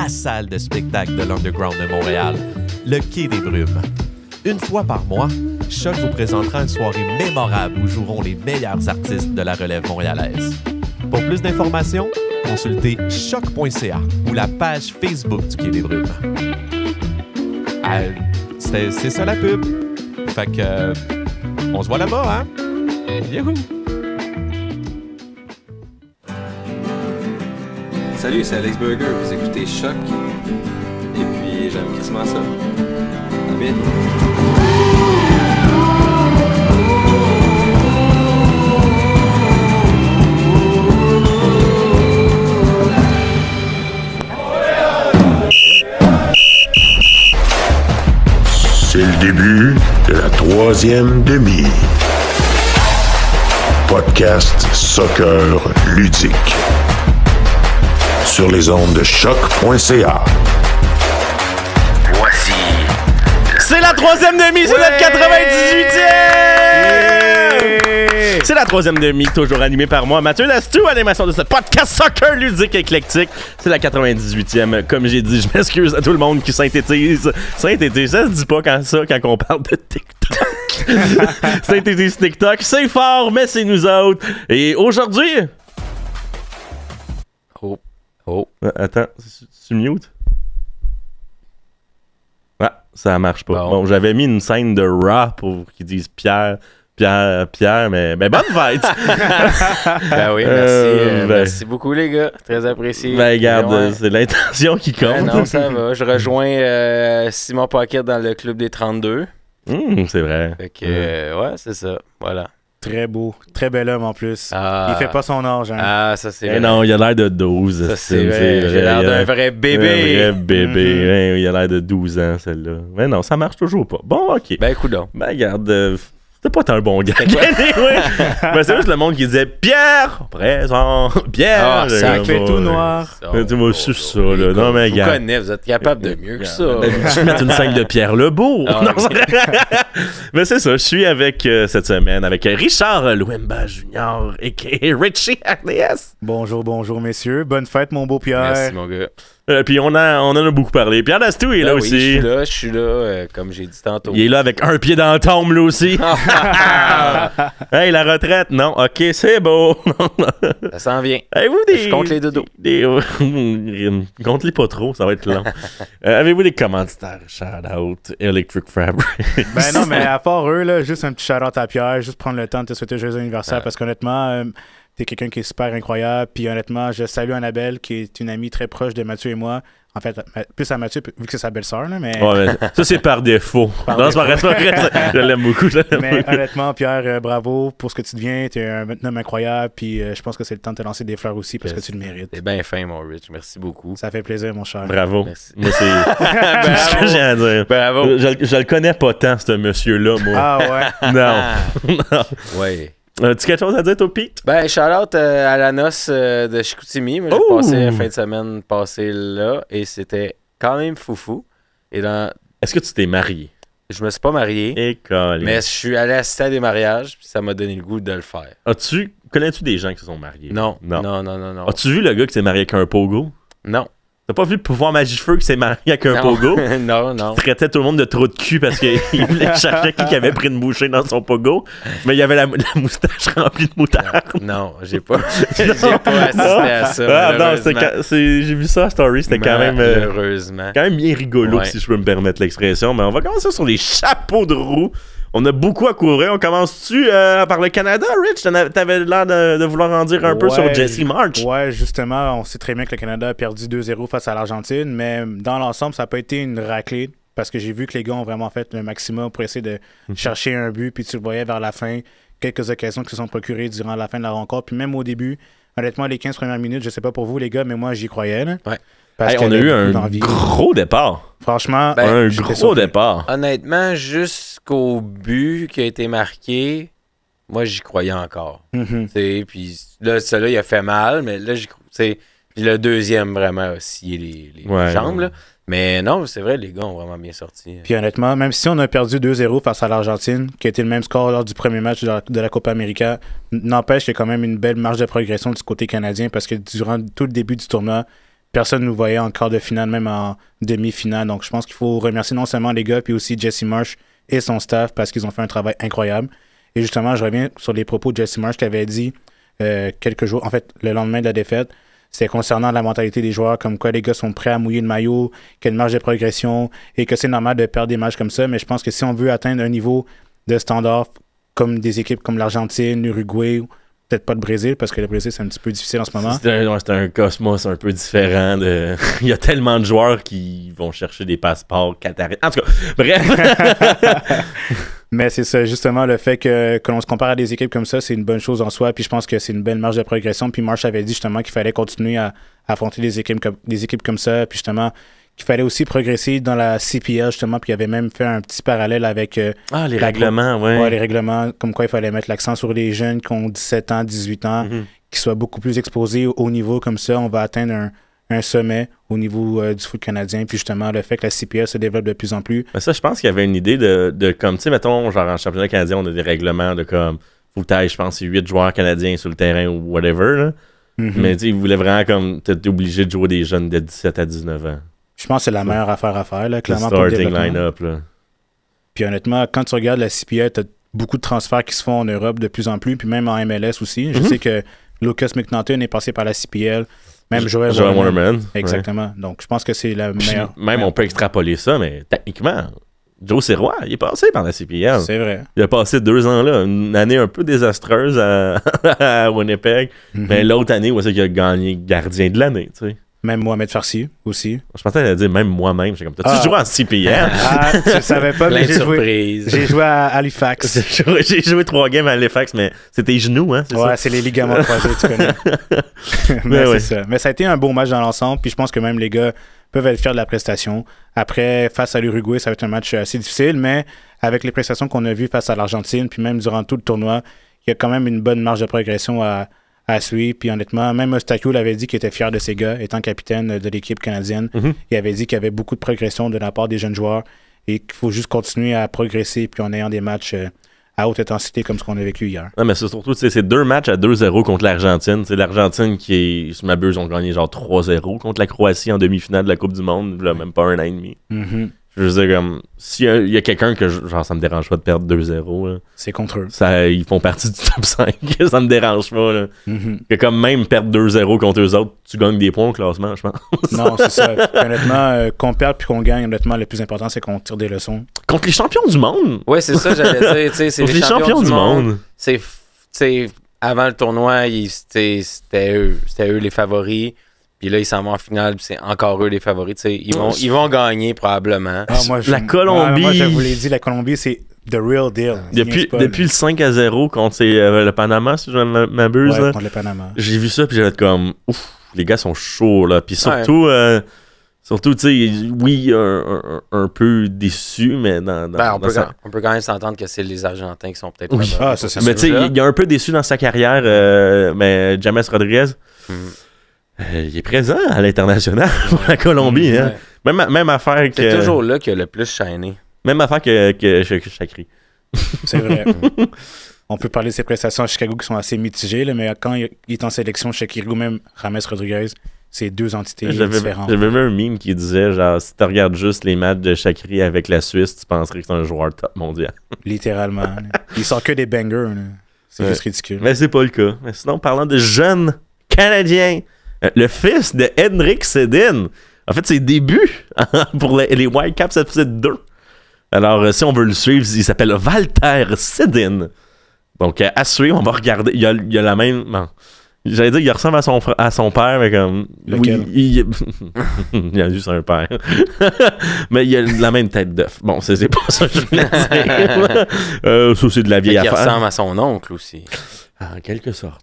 la salle de spectacle de l'Underground de Montréal, le Quai des Brumes. Une fois par mois, Choc vous présentera une soirée mémorable où joueront les meilleurs artistes de la relève montréalaise. Pour plus d'informations, consultez choc.ca ou la page Facebook du Quai des Brumes. C'est ça la pub. Fait que on se voit là-bas, hein? Youhou! Salut, c'est Alex Burger. Vous écoutez Choc. Et puis, j'aime crissement ça. À bientôt. C'est le début de la troisième demi. Podcast soccer ludique. Sur les ondes de choc.ca. Voici. C'est la troisième demi, c'est notre 98e! C'est la troisième demi, toujours animée par moi, Mathieu Lastou, animation de ce podcast soccer ludique éclectique. C'est la 98e. Comme j'ai dit, je m'excuse à tout le monde qui synthétise. Synthétise, ça se dit pas quand on parle de TikTok. Synthétise TikTok, c'est fort, mais c'est nous autres. Et aujourd'hui... Oh, attends, tu mute? Ah, ça marche pas. Bon, j'avais mis une scène de Raw pour qu'ils disent Pierre, mais bonne fête! Ben oui, merci. Merci beaucoup, les gars. Très apprécié. Ben, regarde, c'est l'intention qui compte. Non, ça va. Je rejoins Simon Paquette dans le club des 32. C'est vrai. Fait que, ouais, c'est ça. Voilà. Très beau. Très bel homme en plus. Il fait pas son âge. Hein. Ah, ça c'est vrai. Non, il a l'air de 12. Ça c'est vrai. J'ai l'air d'un vrai bébé. Un vrai bébé. Il a l'air de 12 ans, celle-là. Mais non, ça marche toujours pas. Bon, OK. Ben, coudonc. Ben, regarde... C'était pas tant un bon gars. Ben, c'est juste le monde qui disait Pierre, présent, Pierre. Ça fait tout noir. Tu m'as su ça, là. Non, mais gars. Vous connaissez, vous êtes capable de mieux que ça. Tu mettre une scène de Pierre Lebeau. Mais c'est ça, je suis avec cette semaine avec Richard Louemba Jr. et Richie RDS. Bonjour, messieurs. Bonne fête, mon beau Pierre. Merci, mon gars. Puis on en a beaucoup parlé. Pierre Lastou est là aussi. Je suis là, comme j'ai dit tantôt. Il est là avec un pied dans la tombe, là aussi. Hey, la retraite, non. OK, c'est beau. Ça s'en vient. Avez-vous Je compte les dodos. Compte-les pas trop, ça va être long. Avez-vous des commanditaires? Shout-out, Electric Fabric. Ben non, mais à part eux, là, juste un petit shout-out à Pierre, juste prendre le temps de te souhaiter joyeux anniversaire parce qu'honnêtement... T'es quelqu'un qui est super incroyable. Puis honnêtement, je salue Annabelle, qui est une amie très proche de Mathieu et moi. En fait, plus à Mathieu, vu que c'est sa belle-sœur. Mais... Ouais, mais ça, c'est par défaut. Non, c'est pas vrai. Je l'aime beaucoup. Mais honnêtement, Pierre, bravo pour ce que tu deviens. T'es un homme incroyable. Puis je pense que c'est le temps de te lancer des fleurs aussi parce que tu le mérites. T'es bien fin, mon Rich. Merci beaucoup. Ça fait plaisir, mon cher. Bravo. Merci. Moi, c'est tout ce que j'ai à dire. Bravo. Je le connais pas tant, ce monsieur-là, moi. Ah ouais? Non. Ouais. As-tu quelque chose à dire, toi, Pete? Ben, shout-out à la noce de Chicoutimi. J'ai passé la fin de semaine passée là et c'était quand même foufou. Est-ce que tu t'es marié? Je me suis pas marié, mais je suis allé assister à des mariages puis ça m'a donné le goût de le faire. Connais-tu des gens qui se sont mariés? Non. As-tu vu le gars qui s'est marié avec un pogo? Non. T'as pas vu le pouvoir Magifeu qui s'est marié avec un pogo? Non. Il traitait tout le monde de trop de cul parce qu'il voulait chercher qui avait pris une bouchée dans son pogo. Mais il y avait la moustache remplie de moutarde. Non, j'ai pas assisté à ça. Non, j'ai vu ça à Story. C'était quand même bien rigolo, si je peux me permettre l'expression. Mais on va commencer sur les chapeaux de roue. On a beaucoup à couvrir. On commence-tu par le Canada, Rich? T'avais l'air de vouloir en dire un peu sur Jesse March. Ouais, justement, on sait très bien que le Canada a perdu 2-0 face à l'Argentine, mais dans l'ensemble, ça n'a pas été une raclée parce que j'ai vu que les gars ont vraiment fait le maximum pour essayer de chercher un but, puis tu le voyais vers la fin, quelques occasions qui se sont procurées durant la fin de la rencontre, puis même au début, honnêtement, les 15 premières minutes, je sais pas pour vous les gars, mais moi j'y croyais. Là. Ouais. On a eu un gros départ. Franchement, un gros départ. Honnêtement, jusqu'au but qui a été marqué, moi, j'y croyais encore. Puis là, celui-là, il a fait mal, mais là, puis le deuxième, vraiment, a scié les jambes. Là. Mais non, c'est vrai, les gars ont vraiment bien sorti. Puis honnêtement, même si on a perdu 2-0 face à l'Argentine, qui a été le même score lors du premier match de la Copa América, n'empêche qu'il y a quand même une belle marge de progression du côté canadien parce que durant tout le début du tournoi, personne ne nous voyait en quart de finale, même en demi-finale. Donc, je pense qu'il faut remercier non seulement les gars, puis aussi Jesse Marsh et son staff parce qu'ils ont fait un travail incroyable. Et justement, je reviens sur les propos de Jesse Marsh qui avait dit quelques jours, en fait, le lendemain de la défaite, c'était concernant la mentalité des joueurs, comme quoi les gars sont prêts à mouiller le maillot, qu'il y a une marge de progression et que c'est normal de perdre des matchs comme ça. Mais je pense que si on veut atteindre un niveau de standard comme des équipes comme l'Argentine, l'Uruguay, peut-être pas le Brésil, parce que le Brésil, c'est un petit peu difficile en ce moment. C'est un cosmos un peu différent. Il y a tellement de joueurs qui vont chercher des passeports qataris. En tout cas, bref. Mais c'est ça, justement, le fait que l'on se compare à des équipes comme ça, c'est une bonne chose en soi. Puis je pense que c'est une belle marge de progression. Puis Marsh avait dit justement qu'il fallait continuer à affronter des équipes comme ça. Puis justement, qu'il fallait aussi progresser dans la CPL, justement. Puis il avait même fait un petit parallèle avec... les règlements, oui. Ouais, les règlements, comme quoi il fallait mettre l'accent sur les jeunes qui ont 17 ans, 18 ans, qui soient beaucoup plus exposés au niveau comme ça. On va atteindre un sommet au niveau du foot canadien. Puis justement, le fait que la CPL se développe de plus en plus. Mais ça, je pense qu'il y avait une idée de comme, tu sais, mettons, genre en championnat canadien, on a des règlements de comme, faut que t'ailles, je pense, 8 joueurs canadiens sur le terrain ou whatever, là. Mais tu sais, ils voulaient vraiment comme, t'es obligé de jouer des jeunes de 17 à 19 ans. Je pense que c'est la meilleure affaire à faire, là, clairement. Le starting line-up, là. Puis honnêtement, quand tu regardes la CPL, t'as beaucoup de transferts qui se font en Europe de plus en plus, puis même en MLS aussi. Je sais que Lucas McNaughton est passé par la CPL. Même Joel Waterman. Exactement. Ouais. Donc, je pense que c'est la meilleure. Même, on peut extrapoler ça, mais techniquement, Joe Sirois, il est passé par la CPL. C'est vrai. Il a passé 2 ans là. Une année un peu désastreuse à Winnipeg. Mais l'autre année, c'est qu'il a gagné gardien de l'année, tu sais. Même Mohamed Farsi aussi. Je pensais qu'elle allait dire même moi-même. J'ai comme, t'as-tu joué en CPL? Je savais pas, mais j'ai joué à Halifax. J'ai joué 3 games à Halifax, mais c'est tes genoux, hein? C'est les ligaments croisés, tu connais. Mais c'est ça. Mais ça a été un beau match dans l'ensemble, puis je pense que même les gars peuvent être fiers de la prestation. Après, face à l'Uruguay, ça va être un match assez difficile, mais avec les prestations qu'on a vues face à l'Argentine, puis même durant tout le tournoi, il y a quand même une bonne marge de progression à suivre. Puis honnêtement, même Eustáquio l'avait dit qu'il était fier de ses gars, étant capitaine de l'équipe canadienne. Il avait dit qu'il y avait beaucoup de progression de la part des jeunes joueurs et qu'il faut juste continuer à progresser puis en ayant des matchs à haute intensité comme ce qu'on a vécu hier. Non, mais c'est surtout, c'est 2 matchs à 2-0 contre l'Argentine. C'est l'Argentine qui est, si ma buse, ont gagné genre 3-0 contre la Croatie en demi-finale de la Coupe du Monde, là, même pas 1 an et demi. Je veux dire, comme, s'il y a quelqu'un que, genre, ça me dérange pas de perdre 2-0, là, c'est contre eux. Ils font partie du top 5, ça me dérange pas, là. Que comme même perdre 2-0 contre eux autres, tu gagnes des points au classement, je pense. Non, c'est ça. Honnêtement, qu'on perde puis qu'on gagne, honnêtement, le plus important, c'est qu'on tire des leçons. Contre les champions du monde! Ouais, c'est ça, j'allais dire, tu sais, c'est les champions du monde. C'est avant le tournoi, c'était eux les favoris. Puis là, ils s'en vont en finale, puis c'est encore eux les favoris. Ils vont gagner probablement. La Colombie. Moi, je vous l'ai dit, la Colombie, c'est the real deal. Depuis le 5-0 contre le Panama, si je m'abuse. Ouais, contre le Panama. J'ai vu ça, puis j'allais être comme, ouf, les gars sont chauds, là. Puis surtout, surtout, tu sais, oui, un peu déçu, mais on peut quand même s'entendre que c'est les Argentins qui sont peut-être favoris. Ça, c'est mais tu sais, il est un peu déçu dans sa carrière, mais James Rodriguez. Il est présent à l'international pour la Colombie. Hein? Même affaire que... C'est toujours là qu'il a le plus shiné. Même affaire que Chakri. C'est vrai. On peut parler de ses prestations à Chicago qui sont assez mitigées, là, mais quand il est en sélection, Chakri ou même James Rodriguez, c'est 2 entités différentes. J'avais vu un meme qui disait, genre, si tu regardes juste les matchs de Chakri avec la Suisse, tu penserais que c'est un joueur top mondial. Littéralement. Il sort que des bangers. Là. C'est juste ridicule. Mais c'est pas le cas. Mais sinon, parlant de jeunes Canadiens, le fils de Henrik Sedin a fait ses débuts pour les Whitecaps épisode 2. Alors, si on veut le suivre, il s'appelle Walter Sedin. Donc, à suivre, on va regarder. Il y a la même... Bon, j'allais dire qu'il ressemble à son père, mais comme... Lequel? Oui, il a juste un père. Mais il a la même tête d'œuf. Bon, c'est pas ça que je voulais dire. Ça, c'est de la vieille affaire. Il ressemble à son oncle aussi. En quelque sorte.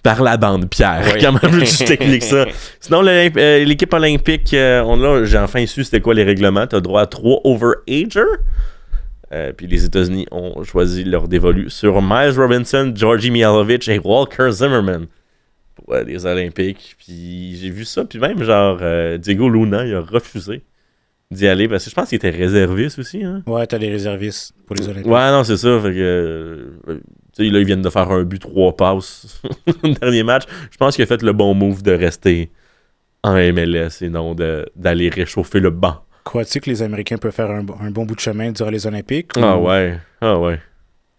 Par la bande, Pierre. Oui. Comment veux-tu t'expliquer ça? Sinon, l'équipe olympique, j'ai enfin su c'était quoi les règlements. Tu as droit à 3 overagers. Puis les États-Unis ont choisi leur dévolu sur Miles Robinson, Georgi Mihailovic et Walker Zimmerman pour les Olympiques. Puis j'ai vu ça. Puis même, genre, Diego Luna, il a refusé d'y aller parce que je pense qu'il était réserviste aussi. Hein? Ouais, t'as les réservistes pour les Olympiques. Ouais, non, c'est ça. Fait que... Tu sais, là, ils viennent de faire un but, 3 passes. Le dernier match. Je pense qu'il a fait le bon move de rester en MLS et non d'aller réchauffer le banc. Crois-tu que les Américains peuvent faire un bon bout de chemin durant les Olympiques? Ah ouais.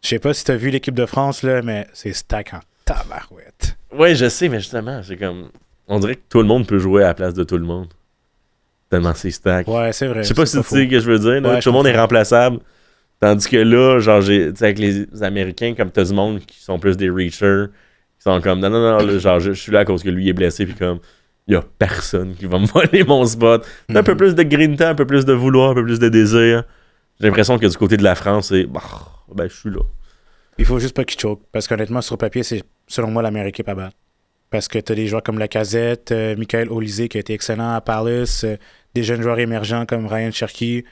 Je sais pas si t'as vu l'équipe de France, là, mais c'est stack en tabarouette. Ouais, je sais, mais justement, c'est comme... On dirait que tout le monde peut jouer à la place de tout le monde. Tellement c'est stack. Ouais, c'est vrai. Je sais pas si tu sais ce que je veux dire. Là. Ouais, tout le monde est remplaçable. Tandis que là, genre, avec les Américains, comme t'as du monde qui sont plus des reachers, qui sont comme, non, là, genre, je suis là à cause que lui est blessé, puis comme, il y a personne qui va me voler mon spot. Un peu plus de grinta, un peu plus de vouloir, un peu plus de désir. J'ai l'impression que du côté de la France, c'est, ben, je suis là. Il faut juste pas qu'il choke. Parce qu'honnêtement, sur papier, c'est selon moi la meilleure équipe à battre. Parce que t'as des joueurs comme Lacazette, Michael Olise qui a été excellent à Palace, des jeunes joueurs émergents comme Ryan Cherky.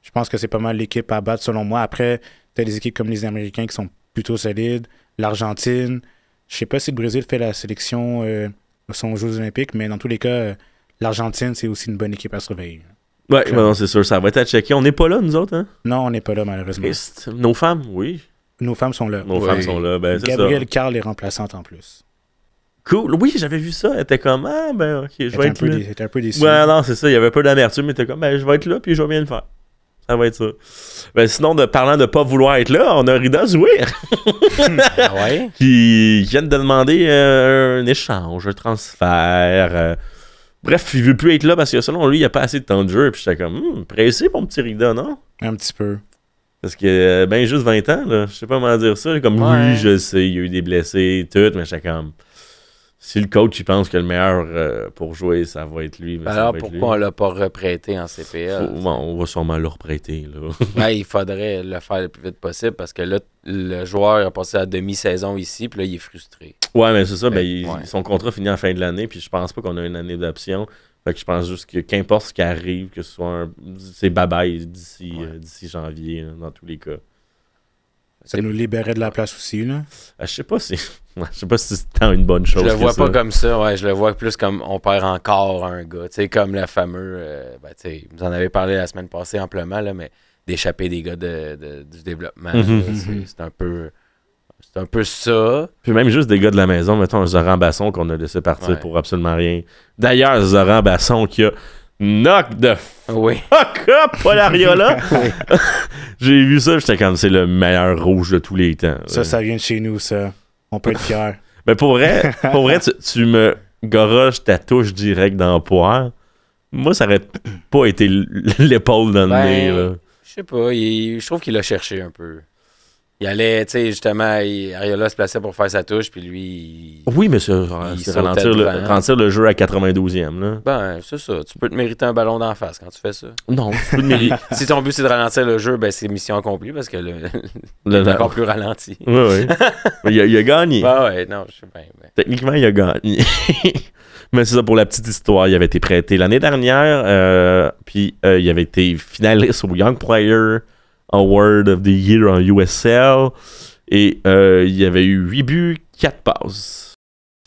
Je pense que c'est pas mal l'équipe à battre selon moi. Après, t'as des équipes comme les Américains qui sont plutôt solides. L'Argentine. Je sais pas si le Brésil fait la sélection aux Jeux Olympiques, mais dans tous les cas, l'Argentine, c'est aussi une bonne équipe à surveiller. Ouais, ben non, c'est sûr, ça va être à checker. On n'est pas là, nous autres, hein? Non, on n'est pas là, malheureusement. Triste. Nos femmes, oui. Nos femmes sont là. Nos femmes sont là, ben c'est ça. Gabrielle Carl est remplaçante en plus. Cool. Oui, j'avais vu ça. Elle était comme, ah, ben, ok, je vais être là. Elle était un peu déçue. Ouais, non, c'est ça. Il y avait peu d'amertume, mais t'es comme, ben, je vais être là, puis je vais bien le faire. Ça va être ça. Ben, sinon, parlant de pas vouloir être là, on a Rida Zouir. Ouais. qui vient de demander un échange, un transfert. Bref, il veut plus être là parce que selon lui, il n'y a pas assez de temps de jeu. Puis j'étais comme, pressé, mon petit Rida, non? Un petit peu. Parce que, ben, juste 20 ans, là, je sais pas comment dire ça. Comme, Ouais. oui, je sais, il y a eu des blessés, tout, mais j'étais comme, si le coach, il pense que le meilleur pour jouer, ça va être lui. Mais ça Alors va être lui. pourquoi on l'a pas reprêté en CPL? Bon, on va sûrement le reprêter, là. Ouais, il faudrait le faire le plus vite possible parce que là, le joueur a passé la demi-saison ici, puis là, il est frustré. Ouais, mais c'est ça, ben, Ouais. son contrat finit en fin de l'année, puis je pense pas qu'on a une année d'option. Fait que je pense juste que qu'importe ce qui arrive, que ce soit c'est bye-bye d'ici janvier, hein, dans tous les cas. Ça nous libérait de la place aussi, là. Je sais pas si c'est tant une bonne chose. Je le vois que pas ça. comme ça, ouais, je le vois plus comme on perd encore un gars. Tu sais, comme le fameux, ben, tu sais, vous en avez parlé la semaine passée amplement, là, mais d'échapper des gars du développement. Mhm. Là, c'est un peu ça. Puis même juste des gars de la maison, mettons un Zoran Basson qu'on a laissé partir Ouais. pour absolument rien. D'ailleurs, Zoran Basson qui a knock the Oui. fuck up Paul Arriola. J'ai vu ça, j'étais comme c'est le meilleur rouge de tous les temps. Ça vient de chez nous, ça. On peut être fiers. Mais pour vrai tu me goroches ta touche direct dans le poire. Moi, ça aurait pas été l'épaule dans le Ben, nez. Là. Je sais pas, je trouve qu'il a cherché un peu. Il allait, tu sais, justement, Ariola se plaçait pour faire sa touche, puis lui, Oui, mais c'est sautait ralentir, devant. ralentir le jeu à 92e. Là. ben, c'est ça. Tu peux te mériter un ballon d'en face quand tu fais ça. Non, tu peux te mériter. Si ton but, c'est de ralentir le jeu, ben, c'est mission accomplie parce que il est encore plus ralenti. Oui. Il a gagné. Ah ouais, non, je sais bien. Ben. Techniquement, il a gagné. Mais c'est ça, pour la petite histoire, il avait été prêté l'année dernière, puis il avait été finaliste au Young Player Award of the Year en USL, et il avait eu 8 buts, 4 passes.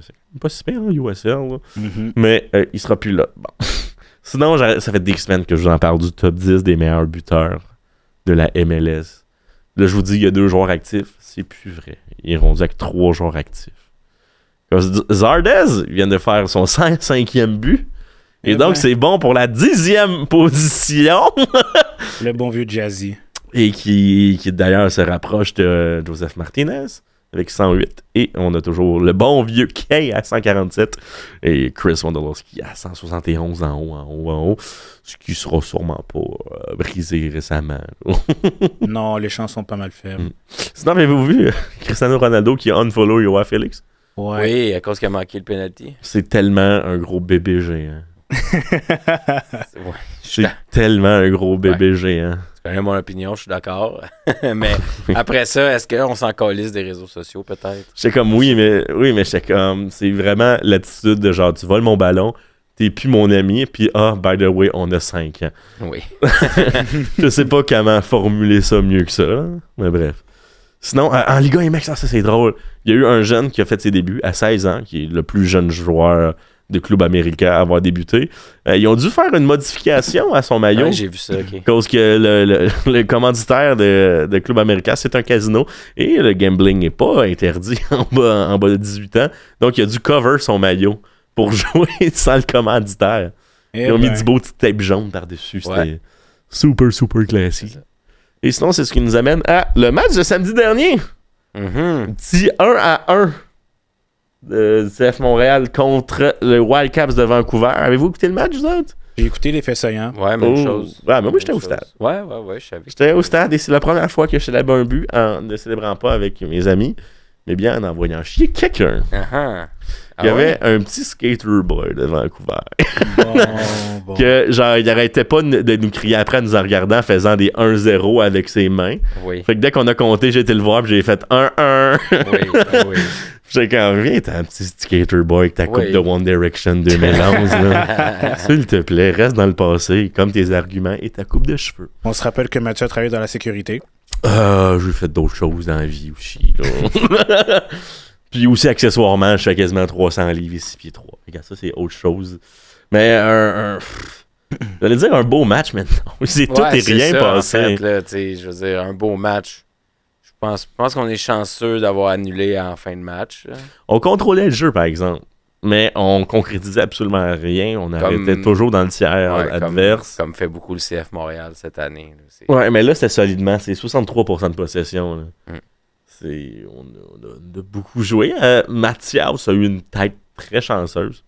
C'est pas si bien en USL, là. Mhm. Mais il sera plus là. Bon. Sinon, ça fait des semaines que je vous en parle du top 10 des meilleurs buteurs de la MLS. Là, je vous dis, il y a 2 joueurs actifs. C'est plus vrai. Ils est rendu avec 3 joueurs actifs. Zardes vient de faire son 5e but. Et Eh donc, ben. c'est bon pour la 10e position. Le bon vieux Jazzy. Et qui d'ailleurs se rapproche de Joseph Martinez avec 108. Et on a toujours le bon vieux Kay à 147. Et Chris Wondolowski à 171 en haut. Ce qui sera sûrement pas brisé récemment. Non, les chances sont pas mal faibles. Sinon, avez-vous vu Cristiano Ronaldo qui a unfollow Joao Félix? Ouais. Oui, à cause qu'il a manqué le penalty. C'est tellement un gros bébé géant. Ouais. C'est tellement un gros bébé géant. Tu connais mon opinion, je suis d'accord. Mais après ça, est-ce qu'on s'en calisse des réseaux sociaux, peut-être? J'étais comme, oui, mais j'étais comme, c'est vraiment l'attitude de genre, tu voles mon ballon, t'es plus mon ami, puis by the way, on a 5 ans. Oui. Je sais pas comment formuler ça mieux que ça, là. Mais bref. Sinon, en Liga MX, ça c'est drôle. Il y a eu un jeune qui a fait ses débuts à 16 ans, qui est le plus jeune joueur de club américain à avoir débuté. Ils ont dû faire une modification à son maillot. Ouais, j'ai vu ça, ok. Cause que le commanditaire de Club América, c'est un casino et le gambling n'est pas interdit en bas de 18 ans. Donc, il a dû cover son maillot pour jouer sans le commanditaire. Ils ont mis du beau petit tape jaune par-dessus. C'était super, super classique. Et sinon, c'est ce qui nous amène à le match de samedi dernier. Petit 1-1 de CF Montréal contre le Wildcats de Vancouver. Avez-vous écouté le match, vous autres? J'ai écouté les faits saillants. Ouais, même chose. Ouais, mais moi, j'étais au stade. Ouais, je savais. J'étais au stade et c'est la première fois que je célèbre un but en ne célébrant pas avec mes amis, mais bien en envoyant chier quelqu'un. Il y avait un petit skater boy de Vancouver. Bon. Que, genre, il arrêtait pas de nous crier après en nous en regardant, faisant des 1-0 avec ses mains. Oui. Fait que dès qu'on a compté, j'ai été le voir, puis j'ai fait 1-1. Oui. J'ai quand viens, t'as un petit skater boy avec ta coupe de One Direction 2011. Là. S'il te plaît, reste dans le passé, comme tes arguments et ta coupe de cheveux. On se rappelle que Mathieu a travaillé dans la sécurité. J'ai fait d'autres choses dans la vie aussi. Là. Puis aussi, accessoirement, je fais quasiment 300 livres et 6 pieds 3. Regarde, ça, c'est autre chose. Mais j'allais dire un beau match, mais non. C'est tout et rien ça, passé. En fait, là, je veux dire, un beau match. Je pense qu'on est chanceux d'avoir annulé en fin de match. Là. On contrôlait le jeu, par exemple. Mais on concrétisait absolument rien. On arrêtait toujours dans le tiers adverse. Comme fait beaucoup le CF Montréal cette année. Ouais, mais là, c'était solidement. C'est 63% de possession. Là. On a beaucoup joué. Mathias a eu une tête très chanceuse.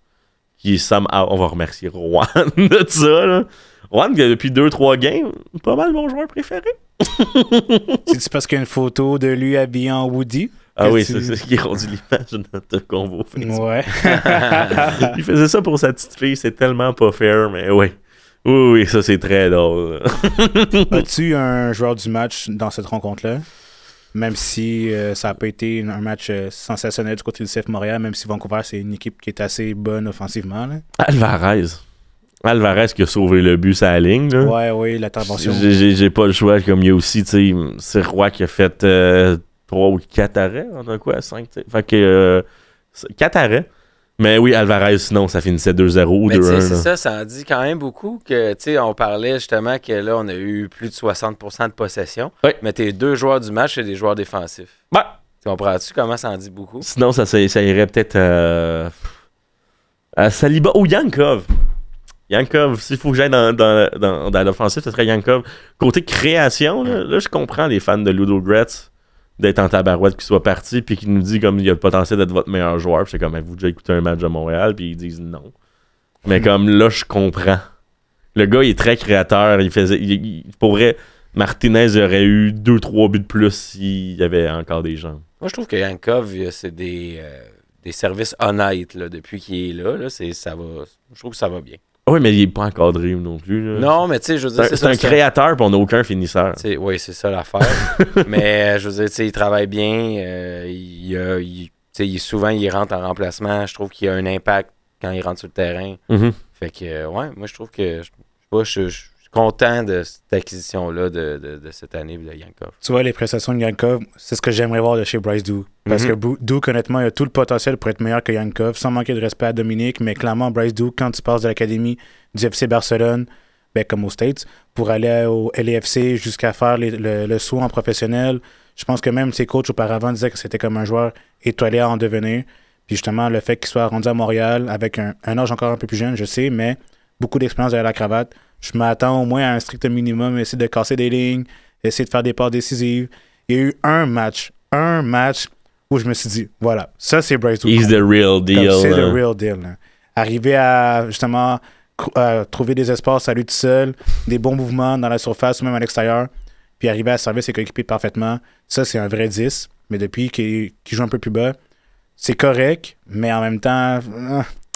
On va remercier Juan de ça. Là. Juan, depuis 2-3 games, pas mal mon joueur préféré. C'est parce qu'il y a une photo de lui habillé en Woody? Ah oui, c'est ce qui est rendu l'image de notre convo. Ouais. Il faisait ça pour sa petite fille. C'est tellement pas fair, mais oui. Oui, ça c'est très drôle. As-tu un joueur du match dans cette rencontre-là? Même si ça n'a pas été un match sensationnel du côté du CF Montréal, même si Vancouver, c'est une équipe qui est assez bonne offensivement. Là. Alvarez qui a sauvé le but sur la ligne. Là. Ouais, l'intervention. J'ai pas le choix. Comme il y a aussi, tu sais, c'est Roy qui a fait 3 ou 4 arrêts. On a quoi? 5? Fait que 4 arrêts. Mais oui, Alvarez, sinon, ça finissait 2-0 ou 2-1. C'est ça en dit quand même beaucoup que, tu sais, on parlait justement que là, on a eu plus de 60% de possession. Oui. Mais tes 2 joueurs du match, c'est des joueurs défensifs. Ouais. Tu comprends-tu comment ça en dit beaucoup? Sinon, ça irait peut-être à Saliba ou Yankov. Yankov, s'il faut que j'aille dans l'offensive, ce serait Yankov. Côté création, là, je comprends les fans de Ludo Gretz d'être en tabarouette, qu'il soit parti, puis qu'il nous dit comme il a le potentiel d'être votre meilleur joueur. Puis c'est comme, avez-vous déjà écouté un match de Montréal? Puis ils disent non. Mais comme là, je comprends. Le gars, il est très créateur. Pour vrai, Martinez aurait eu 2-3 buts de plus s'il y avait encore des gens. Moi, je trouve que Yankov, c'est des services honnêtes là, depuis qu'il est là. Je trouve que ça va bien. Oui, mais il n'est pas encadré non plus. Là. Non, mais tu sais, je veux dire... C'est un créateur, puis on n'a aucun finisseur. Oui, c'est ça l'affaire. Mais je veux dire, tu sais, il travaille bien. Souvent, il rentre en remplacement. Je trouve qu'il a un impact quand il rentre sur le terrain. Mm-hmm. Fait que, ouais, moi, je trouve que... Je suis content de cette acquisition-là de cette année de Yankov. Tu vois, les prestations de Yankov, c'est ce que j'aimerais voir de chez Bryce Duke. Parce que Duke, honnêtement, il a tout le potentiel pour être meilleur que Yankov, sans manquer de respect à Dominique. Mais clairement, Bryce Duke, quand tu passes de l'académie du FC Barcelone, comme aux States, pour aller au LAFC jusqu'à faire le saut en professionnel, je pense que même ses coachs auparavant disaient que c'était comme un joueur étoilé à en devenir. Puis justement, le fait qu'il soit rendu à Montréal avec un âge encore un peu plus jeune, je sais, mais beaucoup d'expérience derrière la cravate. Je m'attends au moins à un strict minimum, essayer de casser des lignes, essayer de faire des passes décisives. Il y a eu un match où je me suis dit, voilà, ça c'est Bryce Duke. He's the real deal. C'est the real deal. Là. Arriver à justement trouver des espaces à lui tout seul, des bons mouvements dans la surface ou même à l'extérieur, puis arriver à servir ses coéquipiers parfaitement, ça c'est un vrai 10. Mais depuis qu'il joue un peu plus bas, c'est correct, mais en même temps...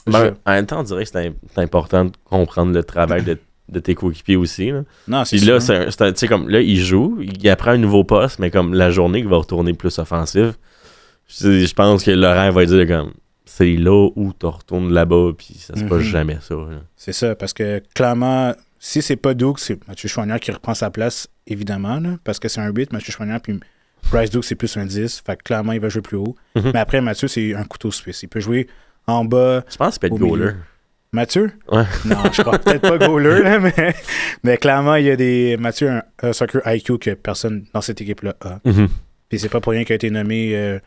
en même temps, on dirait que c'est important de comprendre le travail de tes coéquipiers aussi. Là. Non, c'est puis là, tu sais, comme là, il joue, il apprend un nouveau poste, mais comme la journée, il va retourner plus offensif. Je pense que Laurent va dire comme c'est là où tu retournes là-bas, puis ça se passe jamais ça. Là. C'est ça, parce que clairement, si c'est pas Duke, c'est Mathieu Choignard qui reprend sa place, évidemment, là, parce que c'est un 8, Mathieu Choignard, puis Bryce Duke, c'est plus un 10, fait que clairement, il va jouer plus haut. Mais après, Mathieu, c'est un couteau suisse. Il peut jouer en bas. Je pense que c'est peut-être goaler. Mathieu? Ouais. Non, je crois peut-être pas goaler, là, mais clairement, il y a des... Mathieu a un soccer IQ que personne dans cette équipe-là a. Puis c'est pas pour rien qu'il a été nommé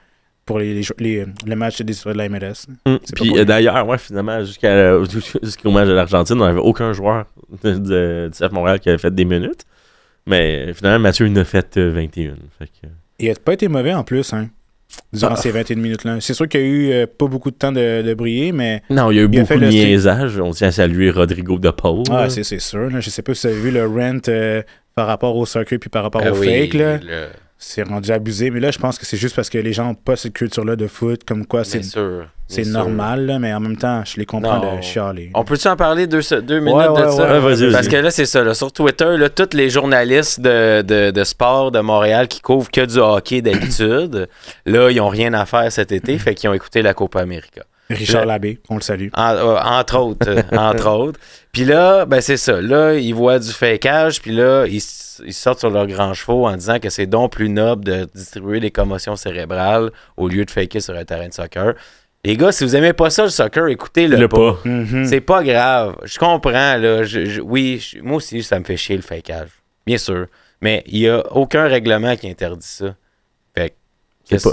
pour le match de la MLS. Puis d'ailleurs, finalement, jusqu'au match de l'Argentine, on n'avait aucun joueur du CF Montréal qui avait fait des minutes. Mais finalement, Mathieu il en a fait 21. Fait que... Il n'a pas été mauvais en plus, hein, durant ces 21 minutes-là. C'est sûr qu'il y a eu pas beaucoup de temps de briller, mais... Non, il y a eu beaucoup de niaisage. On tient à saluer Rodrigo de Paul. Ah, c'est sûr. Là. Je sais pas si vous avez vu le rent par rapport au soccer puis par rapport au fake. Là. C'est rendu abusé, mais là, je pense que c'est juste parce que les gens n'ont pas cette culture-là de foot, comme quoi c'est normal, là, mais en même temps, je les comprends de chialer. On peut-tu en parler 2 minutes de ça? Vas-y. Parce que là, c'est ça. Là, sur Twitter, là, tous les journalistes de sport de Montréal qui couvrent que du hockey d'habitude, là, ils n'ont rien à faire cet été, fait qu'ils ont écouté la Copa América. Richard Labbé, on le salue. Entre autres. Puis là, ben c'est ça. Là, ils voient du fakeage, puis là, ils sortent sur leurs grands chevaux en disant que c'est donc plus noble de distribuer des commotions cérébrales au lieu de faker sur un terrain de soccer. Les gars, si vous aimez pas ça, le soccer, écoutez-le pas. C'est pas grave. Je comprends, là. Moi aussi, ça me fait chier le fakeage. Bien sûr. Mais il y a aucun règlement qui interdit ça. Fait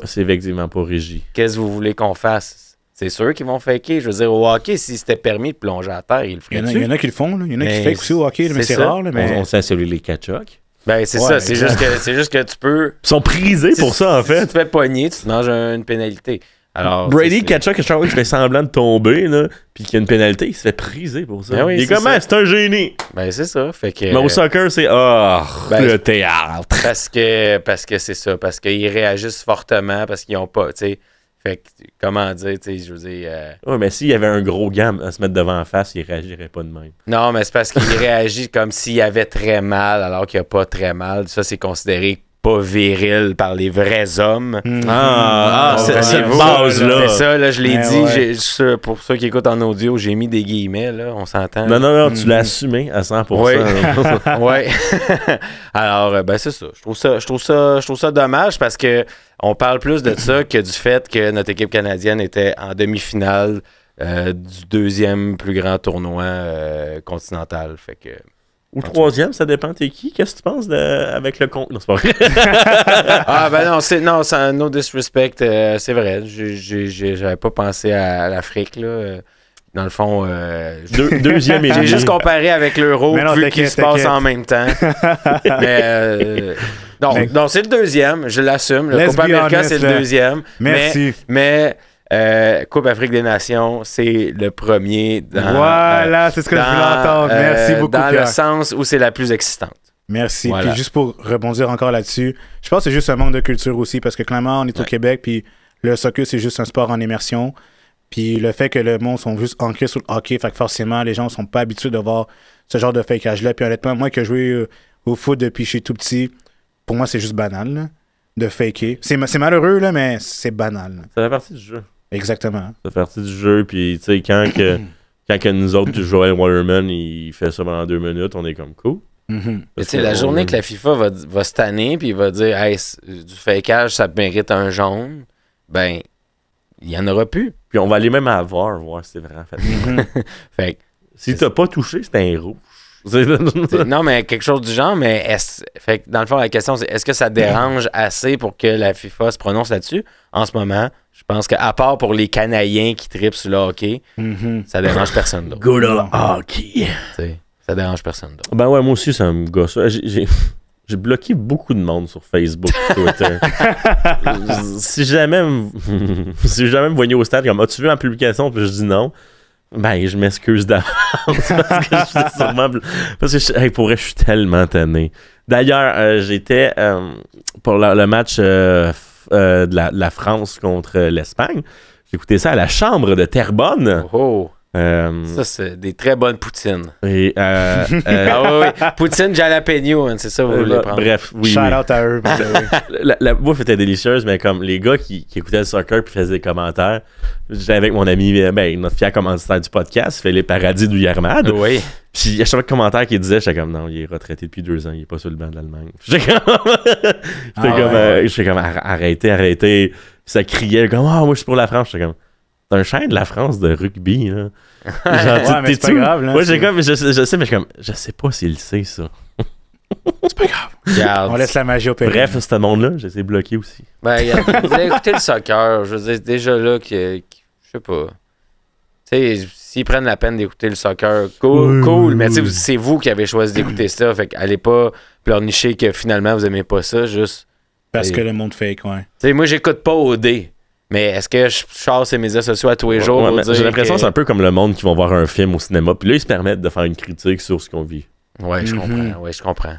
c'est effectivement pas régi. Qu'est-ce que vous voulez qu'on fasse? C'est sûr qu'ils vont faker. Je veux dire, au hockey, si c'était permis de plonger à terre, ils le feraient. Il y en a qui le font. Là. Il y en a qui fake aussi au hockey, mais c'est rare. Là, mais... On sait celui les catch-up. Ben, c'est ça. C'est juste que tu peux... Ils sont prisés pour ça, en fait. Si tu te fais pogner, tu te manges une pénalité. Alors, Brady Kachuk, je crois qu'il fait semblant de tomber, là, puis qu'il y a une pénalité, il se fait priser pour ça. Ben oui, il est comment? C'est un génie. Ben, c'est ça. Fait que, mais au soccer, c'est le théâtre. Parce que c'est ça. Parce qu'ils réagissent fortement, parce qu'ils n'ont pas, tu sais. Fait que, comment dire, tu sais, je veux dire... Oui, mais s'il y avait un gros gamme à se mettre devant en face, il réagirait pas de même. Non, mais c'est parce qu'il réagit comme s'il avait très mal, alors qu'il n'y a pas très mal. Ça, c'est considéré pas viril par les vrais hommes. C'est cette base-là. C'est ça, là, je l'ai dit. Pour ceux qui écoutent en audio, j'ai mis des guillemets, là, on s'entend. Non, tu l'as assumé à 100%. Oui. Alors, ben c'est ça. Je trouve ça dommage parce que on parle plus de ça que du fait que notre équipe canadienne était en demi-finale du 2e plus grand tournoi continental. Fait que... Ou 3e, ça dépend t'es qui. Qu'est-ce que tu penses avec le compte? Non, c'est pas vrai. c'est un no disrespect. C'est vrai. J'avais pas pensé à l'Afrique, là. Dans le fond, deuxième et j'ai juste comparé avec l'Euro vu qu'il se passe en même temps. Mais non, c'est le 2e, je l'assume. Le Copa América, c'est le 2e. Merci. Mais Coupe Afrique des Nations, c'est le premier. Voilà, c'est ce que je voulais entendre. Merci beaucoup, dans Pierre. le sens où c'est la plus excitante. Merci. Voilà. Puis juste pour rebondir encore là-dessus, je pense que c'est juste un manque de culture aussi parce que clairement, on est au Québec, puis le soccer, c'est juste un sport en immersion. Puis le fait que le monde sont juste ancrés sur le hockey, fait que forcément, les gens sont pas habitués de voir ce genre de fakeage-là. Puis honnêtement, moi qui ai joué au foot depuis que je suis tout petit, pour moi, c'est juste banal là, de faker. C'est malheureux, là, mais c'est banal. Là. Ça fait partie du jeu. Exactement. Ça fait partie du jeu. Puis, tu sais, quand que nous autres, Joel Waterman, il fait ça pendant 2 minutes, on est comme cool. Tu sais, la journée que la FIFA va se tanner puis va dire hey, du fakeage, ça mérite un jaune, ben, il n'y en aura plus. Puis on va aller même à voir si c'est vraiment fait. Fait que, si t'as pas touché, c'est un rouge. Non, mais quelque chose du genre, mais fait que dans le fond, la question, c'est est-ce que ça dérange assez pour que la FIFA se prononce là-dessus? En ce moment, je pense qu'à part pour les Canadiens qui trippent sur le hockey, ça dérange personne d'autre. Good old hockey. T'sais, ça dérange personne d'autre. Ben ouais, moi aussi, ça me gosse. J'ai bloqué beaucoup de monde sur Facebook, Twitter. si jamais me voyez au stade, comme as-tu vu ma publication, puis je dis non, ben je m'excuse d'avance parce que je suis sûrement parce que pour vrai, je suis tellement tanné. D'ailleurs, j'étais pour le match de la France contre l'Espagne. J'ai écouté ça à la Chambre de Terrebonne. Oh. Ça, c'est des très bonnes poutines. Et, oui. Poutine jalapeno, hein, c'est ça vous voulez prendre. Bref, oui. Shout out à eux. La bouffe était délicieuse, mais comme les gars qui écoutaient le soccer puis faisaient des commentaires, j'étais avec mon ami, notre fier commanditaire du podcast, Philippe Paradis d'Ouillarmade. Oui. Puis à chaque commentaire qu'il disait, j'étais comme non, il est retraité depuis 2 ans, il est pas sur le banc de l'Allemagne. J'étais comme arrêtez. Puis ça criait comme moi je suis pour la France. J'étais comme c'est un chien de la France de rugby, là. Genre, mais c'est pas grave, là. Ouais, j'ai comme, je sais, mais je sais pas s'il sait ça. C'est pas grave. Regarde. On laisse la magie opérer. Bref, ce monde-là, je les ai bloqués aussi. Ben, regarde, vous avez écouté le soccer. Je veux dire, déjà là, je sais pas. Tu sais, s'ils prennent la peine d'écouter le soccer, cool. Mais tu sais, c'est vous qui avez choisi d'écouter ça. Fait qu'allez pas pleurnicher que finalement vous aimez pas ça. Juste. Parce que le monde fake, ouais. Tu sais, moi, j'écoute pas OD. Mais est-ce que je chasse ces médias sociaux à tous les jours? Ouais, pour dire j'ai l'impression que que... c'est un peu comme le monde qui vont voir un film au cinéma. Puis là, ils se permettent de faire une critique sur ce qu'on vit. Ouais, je comprends. Ouais, je comprends.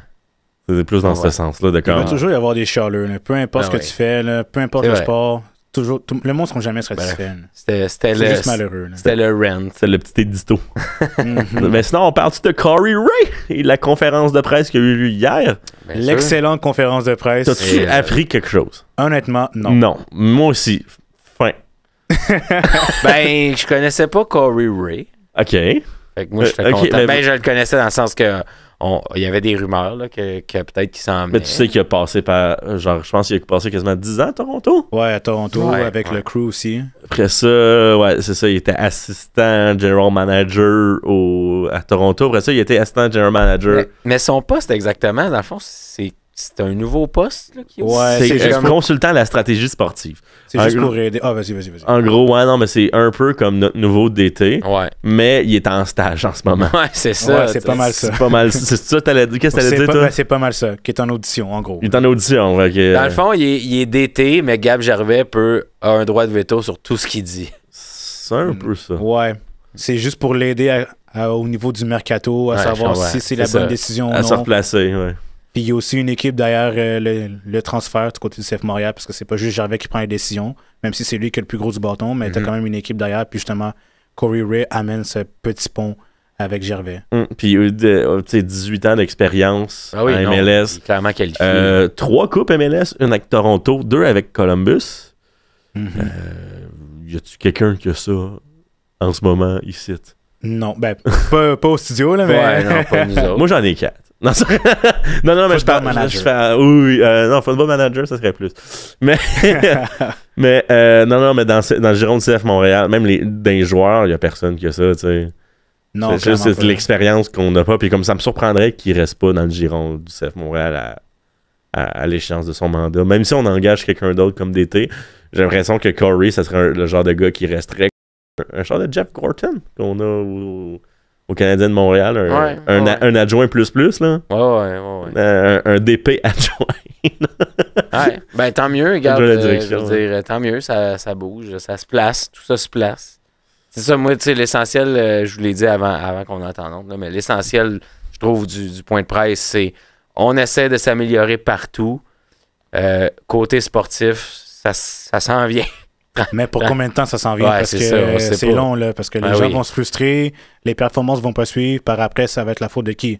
C'est plus dans ce sens-là. Il va toujours y avoir des chialeux. Là. Peu importe ce que tu fais, là, peu importe le sport, toujours, le monde ne sera jamais satisfait. C'était juste malheureux. Là. C'était le rent. C'est le petit édito. Mais sinon, on parle-tu de Corey Ray et la conférence de presse qu'il y a eu hier? L'excellente conférence de presse. T'as-tu appris quelque chose? Honnêtement, non. Non. Moi aussi. Fin. Ben, je connaissais pas Corey Ray. OK. Fait que moi, j'étais content. Ben, je le connaissais dans le sens que il y avait des rumeurs là, que peut-être qu'il s'en venait. Mais tu sais qu'il a passé par... Genre, je pense qu'il a passé quasiment 10 ans à Toronto. Ouais, à Toronto, avec le crew aussi. Après ça, ouais, c'est ça. Il était assistant general manager à Toronto. Après ça, il était assistant general manager. Mais son poste exactement, dans le fond, c'est un nouveau poste là, qui c'est consultant à la stratégie sportive. C'est juste pour aider. Ah, vas-y. En gros, ouais, non, mais c'est un peu comme notre nouveau DT. Ouais. Mais il est en stage en ce moment. Ouais, c'est ça. Ouais, c'est pas mal ça. C'est pas mal. C'est ça, qu'est-ce que t'allais dire, toi? C'est pas mal ça, qui est en audition, en gros. Il est en audition. Okay. Dans le fond, il est DT, mais Gab Gervais a un droit de veto sur tout ce qu'il dit. C'est un peu ça. Ouais. C'est juste pour l'aider au niveau du mercato, à savoir si c'est la bonne décision ou non. À se replacer, ouais. Puis il y a aussi une équipe derrière le transfert du côté du CF Montréal, parce que c'est pas juste Gervais qui prend les décisions, même si c'est lui qui est le plus gros du bâton, mais t'as quand même une équipe derrière, puis justement, Corey Ray amène ce petit pont avec Gervais. Puis tu sais, 18 ans d'expérience à MLS. Il est clairement qualifié. 3 coupes MLS, une avec Toronto, 2 avec Columbus. Y a-tu quelqu'un qui a ça en ce moment ici? Non, ben, pas au studio, là, mais... Ouais, non, pas nous autres. Moi, j'en ai 4. Non, mais football manager. Non, football manager, ça serait plus. Mais, mais non, mais dans le giron du CF Montréal, même dans les joueurs, il n'y a personne qui a ça, tu sais. Non, c'est juste l'expérience qu'on n'a pas. Puis comme ça me surprendrait qu'il ne reste pas dans le giron du CF Montréal à l'échéance de son mandat. Même si on engage quelqu'un d'autre comme DT, j'ai l'impression que Corey, ça serait le genre de gars qui resterait un genre de Jeff Gorton qu'on a au Canadien de Montréal, un adjoint plus, là. Ouais. Un DP adjoint. Ouais. Ben, tant mieux, regarde. Je veux dire, tant mieux, ça bouge, ça se place, tout ça se place. C'est ça, moi, tu sais, l'essentiel, je vous l'ai dit avant qu'on entende, là, mais l'essentiel, je trouve, du point de presse, c'est on essaie de s'améliorer partout. Côté sportif, ça s'en vient. Mais pour combien de temps ça s'en vient? Ouais, parce que c'est long, là, parce que les gens vont se frustrer, les performances vont pas suivre, par après, ça va être la faute de qui?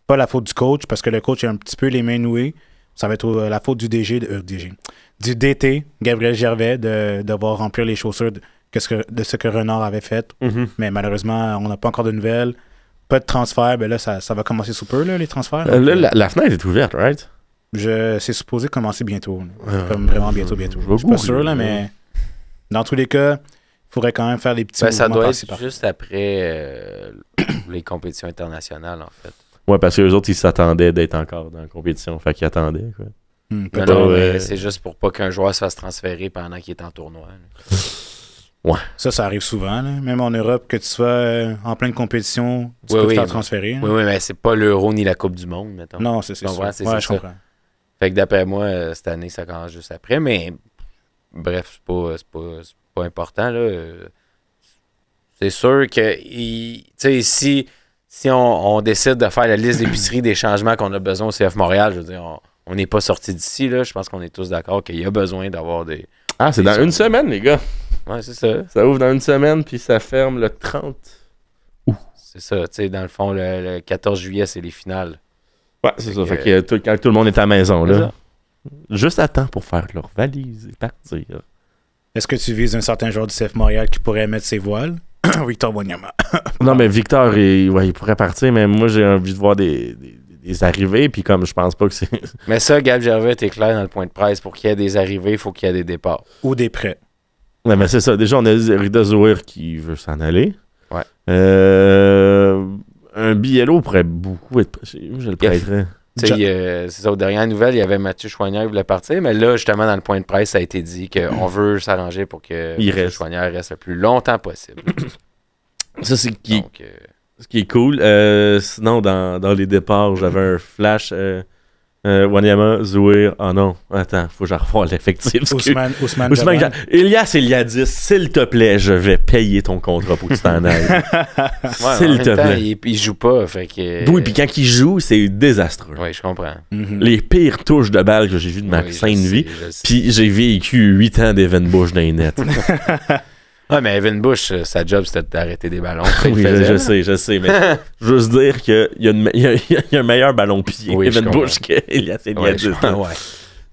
Pas la faute du coach, parce que le coach a un petit peu les mains nouées. Ça va être la faute du du DT, Gabriel Gervais, de devoir remplir les chaussures de ce que Renard avait fait. Mais malheureusement, on n'a pas encore de nouvelles. Pas de transfert, ben là, ça va commencer sous peu, là, les transferts. Là, la fenêtre est ouverte, right? C'est supposé commencer bientôt. Comme vraiment bientôt. Je suis pas sûr, là, mais... Dans tous les cas, il faudrait quand même faire des petits mouvements. Ça doit être juste après les compétitions internationales, en fait. Ouais, parce que les autres, ils s'attendaient d'être encore dans la compétition. Fait qu'ils attendaient, quoi. Non, mais c'est juste pour pas qu'un joueur se fasse transférer pendant qu'il est en tournoi. Ouais. Ça arrive souvent. Là. Même en Europe, que tu sois en pleine compétition, tu peux te faire transférer. Oui, mais c'est pas l'Euro ni la Coupe du Monde, mettons. Non, c'est sûr. Ouais, je comprends. Fait que d'après moi, cette année, ça commence juste après, mais... Bref, c'est pas important, là. C'est sûr que si on décide de faire la liste d'épicerie des changements qu'on a besoin au CF Montréal, je veux dire, on n'est pas sorti d'ici, là. Je pense qu'on est tous d'accord qu'il y a besoin d'avoir des... Ah, c'est dans une semaine, les gars. Ouais, c'est ça. Ça ouvre dans une semaine, puis ça ferme le 30 août. C'est ça, tu sais, dans le fond, le 14 juillet, c'est les finales. Ouais, c'est ça. Fait que quand tout le monde est à la maison, là. Juste à temps pour faire leur valise et partir. Est-ce que tu vises un certain joueur du CF Montréal qui pourrait mettre ses voiles? Victor Wanyama. Non, mais Victor, il pourrait partir, mais moi, j'ai envie de voir des arrivées, puis comme je pense pas que c'est... Mais ça, Gab Gervais, t'es clair dans le point de presse. Pour qu'il y ait des arrivées, il faut qu'il y ait des départs. Ou des prêts. Ouais, mais c'est ça. Déjà, on a Rida Zouir qui veut s'en aller. Ouais. Un Biello pourrait beaucoup être... Je le prêterais. Tu sais, c'est ça, aux dernières nouvelles, il y avait Mathieu Choignard qui voulait partir, mais là, justement, dans le point de presse, ça a été dit qu'on veut s'arranger pour que Mathieu Choignard reste le plus longtemps possible. Ça, c'est qui, Donc, ce qui est cool. Sinon, dans les départs, j'avais un flash. Wanyama, Zouir. Ah non, attends, faut que je revoie l'effectif. Ousmane Jaban. Elias Eliadis, s'il te plaît, je vais payer ton contrat pour que tu t'en ailles. S'il te plaît. Il joue pas, fait que... Oui, puis quand il joue, c'est désastreux. Oui, je comprends. Les pires touches de balle que j'ai vues de ma sainte vie. Puis j'ai vécu 8 ans d'Evan Bush dans les nets. Ouais, mais Evan Bush, sa job, c'était d'arrêter des ballons. Oui, je sais, mais juste dire qu'il y a un meilleur ballon pied, Evan Bush, qu'Elias Eliadis. Ouais.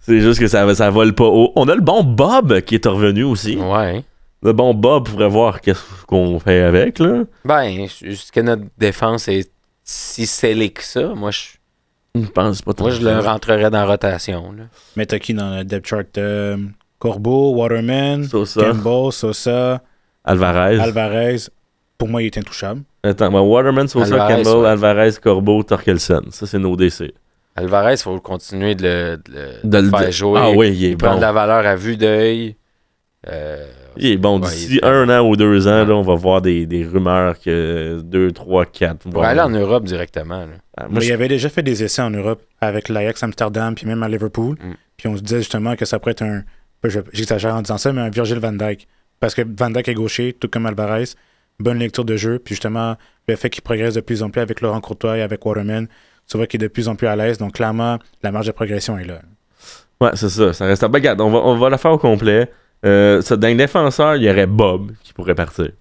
C'est juste que ça vole pas haut. On a le bon Bob qui est revenu aussi. Ouais. Le bon Bob pourrait voir qu'est-ce qu'on fait avec, là. Ben, est-ce que notre défense est si scellée que ça? Moi, je pense pas. Moi, je le rentrerais dans la rotation. Là. Mais t'as qui dans le depth chart? Corbeau, Waterman, Sosa. Campbell, Sosa, Alvarez. Pour moi, il est intouchable. Attends, Waterman, Sosa, Campbell, Alvarez, Corbeau, Torkelson. Ça, c'est nos DC. Alvarez, il faut continuer de le faire jouer. Ah oui, il est bon. Prendre de la valeur à vue d'œil. Il est bon. D'ici 1 an ou 2 ans, là, on va voir des rumeurs que 2, 3, 4. Pour aller en Europe directement. Là. Il avait déjà fait des essais en Europe avec l'Ajax Amsterdam puis même à Liverpool. Puis on se disait justement que ça pourrait être un... J'exagère en disant ça, mais un Virgil van Dijk. Parce que Van Dijk est gaucher, tout comme Alvarez. Bonne lecture de jeu. Puis justement, le fait qu'il progresse de plus en plus avec Laurent Courtois et avec Waterman, tu vois qu'il est de plus en plus à l'aise. Donc clairement, la marge de progression est là. Ouais, c'est ça. Ça reste... Ben, regarde, on va la faire au complet. Dans les défenseurs, il y aurait Bob qui pourrait partir.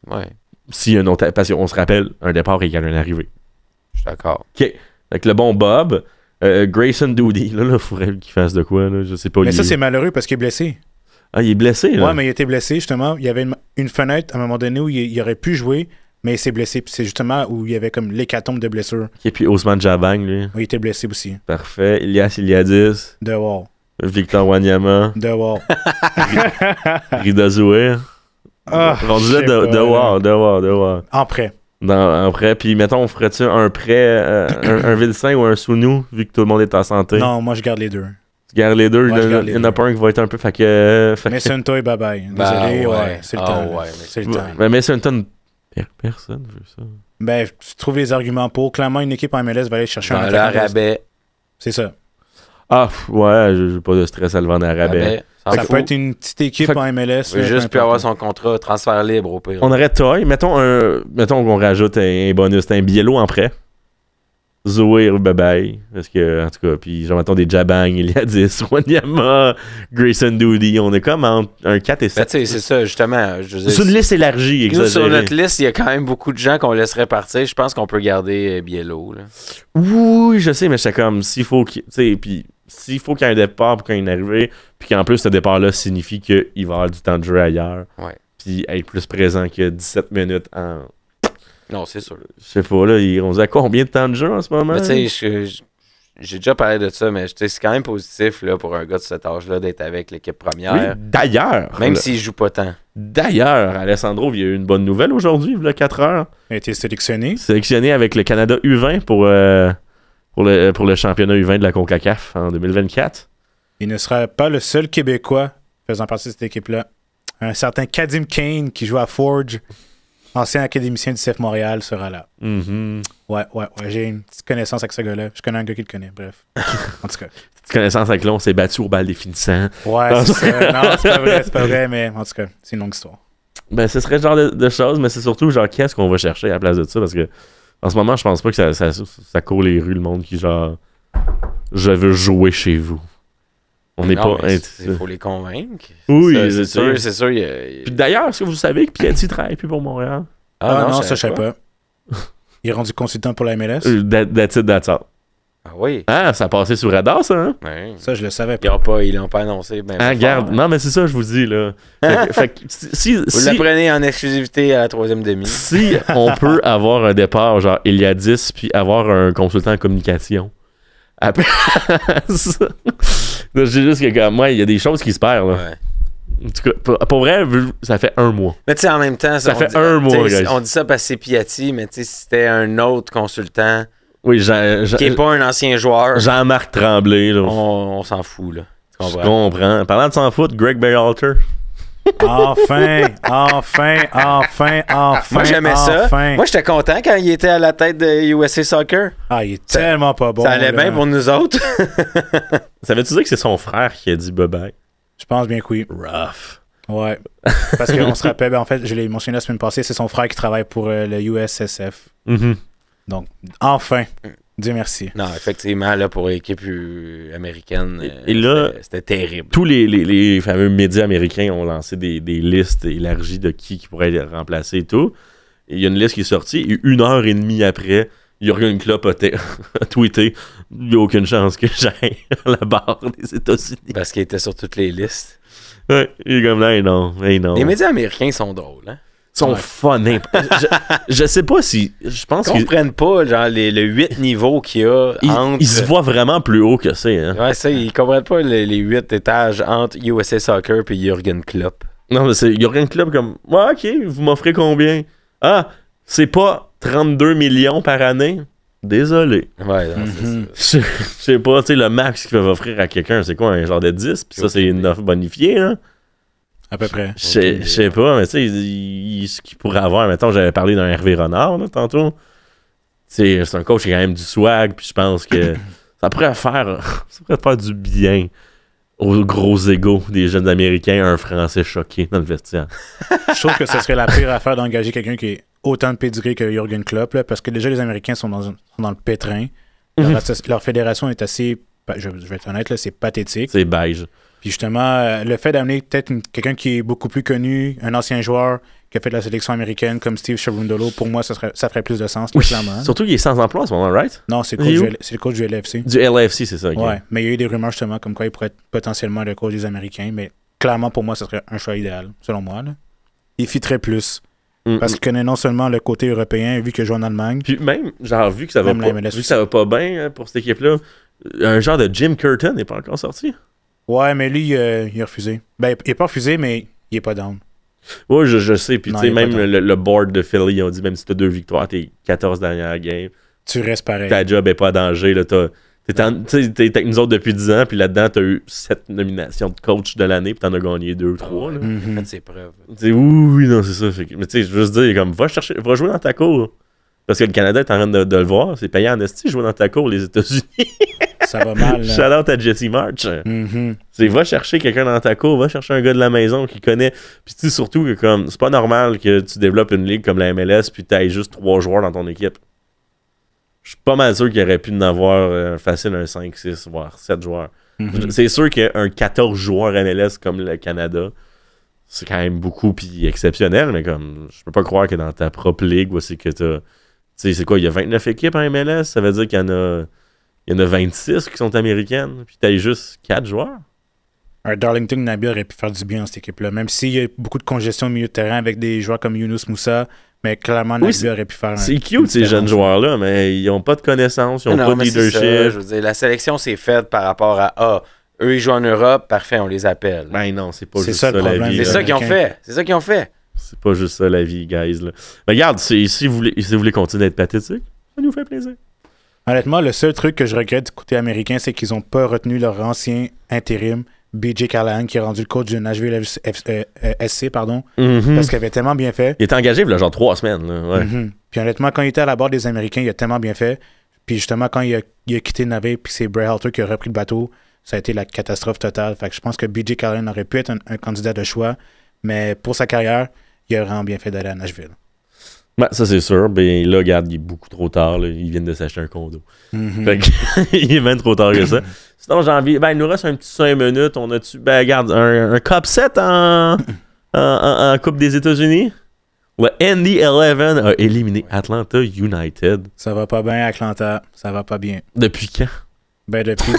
Ouais. S'il y a une autre... Parce qu'on se rappelle, un départ égale une arrivée. Je suis d'accord. OK. Avec le bon Bob... Grayson Doody, là, il faudrait qu'il fasse de quoi, là, je sais pas. Mais ça, c'est malheureux parce qu'il est blessé. Ah, il est blessé, là? Ouais, mais il était blessé, justement. Il y avait une fenêtre, à un moment donné, où il aurait pu jouer, mais il s'est blessé. Puis c'est justement où il y avait comme l'hécatombe de blessures. Et puis Ousmane Jabang, lui. Oui, il était blessé aussi. Parfait. Elias Eliadis. De Wall. Victor Wanyama. De Wall. Rida Zouir. Rendu là, de Wall. En prêt. En prêt, puis mettons, on ferait-tu un prêt, un Vilsain ou un Sounou, vu que tout le monde est en santé? Non, moi je garde les deux. Tu gardes les deux, il y en a pas un qui va être un peu, fait que... Mason Toy, bye-bye. Désolé, ouais, c'est le temps. Ouais, c'est le temps. Mais Mason Toy, personne veut ça. Ben, tu trouves les arguments pour. Clairement, une équipe en MLS va aller chercher un rabais. C'est ça. Ah, ouais, j'ai pas de stress à le vendre à rabais. Ça peut être une petite équipe en MLS. Il veut juste plus avoir son contrat, transfert libre au pire. On aurait Toy. Mettons qu'on rajoute un bonus, un Biello en prêt. Zouir, bye-bye. Parce que, en tout cas, puis genre, mettons des Jabang, Eliadis, Wanyama, Grayson Doody. On est comme entre un 4 et 7. Ben, tu sais, c'est ça, justement. C'est une liste élargie, exagérée. Sur notre liste, il y a quand même beaucoup de gens qu'on laisserait partir. Je pense qu'on peut garder Biello. Là. Oui, je sais, mais c'est comme, s'il faut qu'il y ait un départ pour qu'il y ait une arrivée, puis qu'en plus, ce départ-là signifie qu'il va y avoir du temps de jeu ailleurs. Ouais. Puis être plus présent que 17 minutes en... Non, c'est sûr. Je sais pas, là, on dit à combien de temps de jeu en ce moment? Mais tu sais, j'ai déjà parlé de ça, mais c'est quand même positif là, pour un gars de cet âge-là d'être avec l'équipe première. Oui, d'ailleurs. Même s'il joue pas tant. D'ailleurs, Alessandro, il y a eu une bonne nouvelle aujourd'hui, il y a 4 heures. Il a été sélectionné. Sélectionné avec le Canada U20 pour le championnat U20 de la CONCACAF en 2024. Il ne sera pas le seul Québécois faisant partie de cette équipe-là. Un certain Kadim Kane qui joue à Forge, ancien académicien du CF Montréal, sera là. Mm-hmm. Ouais, j'ai une petite connaissance avec ce gars-là. Je connais un gars qui le connaît, bref. En tout cas. Petite connaissance avec là, on s'est battu au bal des finissants. Ouais, c'est ça. Non, c'est pas vrai, mais en tout cas, c'est une longue histoire. Ben, ce serait ce genre de choses, mais c'est surtout genre qu'est-ce qu'on va chercher à la place de ça, parce que en ce moment, je pense pas que ça court les rues, le monde qui genre je veux jouer chez vous. On n'est pas. Il faut les convaincre. Oui, c'est sûr. Puis d'ailleurs, est-ce que vous savez que Piatti travaille plus pour Montréal? Ah non, ça je sais pas. Il est rendu consultant pour la MLS? That's it, that's all. Ah oui. Ah, ça a passé sous radar, ça, hein? Ouais. Ça, je le savais pas. Ils l'ont pas annoncé. Ben, regarde. Non, mais c'est ça, je vous dis, là. Fait que vous l'apprenez en exclusivité à la 3e demi. Si on peut avoir un départ, genre Eliadis, puis avoir un consultant en communication. Après ça. J'ai juste que, comme moi, il y a des choses qui se perdent, là. Ouais. En tout cas, pour vrai, ça fait 1 mois. Mais tu sais, en même temps, ça fait 1 mois, guys. On dit ça parce que c'est Piatti, mais tu sais, si c'était un autre consultant, Oui, qui est pas un ancien joueur. Jean-Marc Tremblay, là. On s'en fout, là. Tu Je comprends. Parlant de s'en foutre, Greg Berhalter. Enfin. Moi, j'aimais ça. Moi, j'étais content quand il était à la tête de USA Soccer. Ah, il est tellement pas bon. Ça allait bien pour nous autres. Ça veut-tu dire que c'est son frère qui a dit bye-bye? Je pense bien que oui. Rough. Ouais. Parce qu'on se rappelle, en fait, je l'ai mentionné la semaine passée, c'est son frère qui travaille pour le USSF. Mm-hmm. Donc, enfin. Dieu merci. Non, effectivement, là, pour l'équipe américaine, et là, c'était terrible. Tous les fameux médias américains ont lancé des listes élargies de qui pourrait les remplacer et tout. Et il y a une liste qui est sortie, et 1h30 après, Jürgen Klopp a tweeté « Il n'y a aucune chance que j'aille à la barre des États-Unis. » Parce qu'il était sur toutes les listes. Ouais, il est comme là, non. Les médias américains sont drôles, hein? Ils sont fun. Je sais pas si... Je pense qu'ils comprennent pas genre le 8 niveaux qu'il y a entre... Ils se voient vraiment plus haut que ça. Hein? Ouais, ça, ils comprennent pas les 8 étages entre USA Soccer et Jürgen Klopp. Non, mais c'est Jürgen Klopp comme... Ouais, OK, vous m'offrez combien? Ah, c'est pas 32 millions par année? Désolé. Ouais, non, c'est ça. Je sais pas, tu sais, le max qu'ils peuvent offrir à quelqu'un, c'est quoi, un genre de 10? Puis ça, c'est une offre bonifiée, là? À peu près. Je sais pas, mais tu sais, ce qu'il pourrait avoir, mettons, j'avais parlé d'un Hervé Renard, là, tantôt. C'est un coach qui a quand même du swag, puis je pense que ça pourrait faire du bien aux gros égos des jeunes Américains, un Français choqué dans le vestiaire. Je trouve que ce serait la pire affaire d'engager quelqu'un qui est autant de pédigré que Jürgen Klopp, là, parce que déjà, les Américains sont dans le pétrin. Leur fédération est assez, je vais être honnête, là, c'est pathétique. C'est beige. Puis justement, le fait d'amener peut-être quelqu'un qui est beaucoup plus connu, un ancien joueur qui a fait de la sélection américaine comme Steve Cherundolo, pour moi, ça ferait plus de sens, oui, clairement. Surtout qu'il est sans emploi en ce moment, right? Non, c'est le coach du LFC. Du LFC, c'est ça. Okay. Ouais, mais il y a eu des rumeurs justement comme quoi il pourrait être potentiellement le coach des Américains, mais clairement, pour moi, ça serait un choix idéal, selon moi. Là. Il fitterait plus. Parce qu'il connaît non seulement le côté européen, vu qu'il joue en Allemagne. Puis même, genre, vu que ça va pas bien pour cette équipe-là, un genre de Jim Curtin n'est pas encore sorti. Ouais, mais lui, il a refusé. Ben, il n'est pas refusé, mais il est pas down. Ouais, je sais. Puis tu sais, même le board de Philly, ils ont dit, même si t'as 2 victoires, tes 14 dernières games, tu restes pareil. Ta job est pas en danger. Là, t'es avec nous autres depuis 10 ans, puis là-dedans, t'as eu 7 nominations de coach de l'année, puis t'en as gagné 2 ou 3. Là. Faites ses preuves. Oui, non, c'est ça. Mais tu sais, je veux juste dire, comme, va jouer dans ta cour. Parce que le Canada est en train de le voir. C'est payant en esti, jouer dans ta cour, les États-Unis. Ça va mal. Shout out à Jesse March. C'est va chercher quelqu'un dans ta cour, va chercher un gars de la maison qui connaît. Puis tu sais surtout que comme c'est pas normal que tu développes une ligue comme la MLS puis tu aies juste 3 joueurs dans ton équipe. Je suis pas mal sûr qu'il aurait pu en avoir facile un 5, 6, voire 7 joueurs. C'est sûr qu'un 14 joueurs MLS comme le Canada, c'est quand même beaucoup puis exceptionnel, mais comme je peux pas croire que dans ta propre ligue, c'est que t'as. Tu sais, c'est quoi, il y a 29 équipes en MLS, ça veut dire qu'il y en a 26 qui sont américaines, puis t'as juste 4 joueurs. Un Darlington Nabil aurait pu faire du bien dans cette équipe-là, même s'il y a beaucoup de congestion au milieu de terrain avec des joueurs comme Younous Moussa, mais clairement Nabil aurait pu faire c'est cute ces jeunes joueurs-là, mais ils ont pas de connaissances, ils ont pas de leadership. Ça, je veux dire, la sélection s'est faite par rapport à eux ils jouent en Europe, parfait, on les appelle. Ben non, c'est pas juste ça la vie. C'est ça qu'ils ont fait. C'est ça qu'ils ont fait. C'est pas juste ça la vie, guys. Là. Mais regarde, si vous voulez continuer d'être pathétique, ça nous fait plaisir. Honnêtement, le seul truc que je regrette du côté américain, c'est qu'ils n'ont pas retenu leur ancien intérim, BJ Callahan, qui est rendu le coach du Nashville SC, parce qu'il avait tellement bien fait. Il était engagé là, genre 3 semaines. Là, ouais. Puis honnêtement, quand il était à la barre des Américains, il a tellement bien fait. Puis justement, quand il a quitté le navire, puis c'est Berhalter qui a repris le bateau, ça a été la catastrophe totale. Fait que je pense que BJ Callahan aurait pu être un candidat de choix, mais pour sa carrière, il a vraiment bien fait d'aller à Nashville. Ben, ça, c'est sûr. Ben, là, regarde, il est beaucoup trop tard. Là. Ils viennent de s'acheter un condo. Fait que, il est même trop tard que ça. Sinon, j'ai envie... Ben, il nous reste un petit 5 minutes. On a-tu... Ben, regarde, un Cup 7 en Coupe des États-Unis. Le Indy 11 a éliminé Atlanta United. Ça va pas bien, Atlanta. Ça va pas bien. Depuis quand? Ben, depuis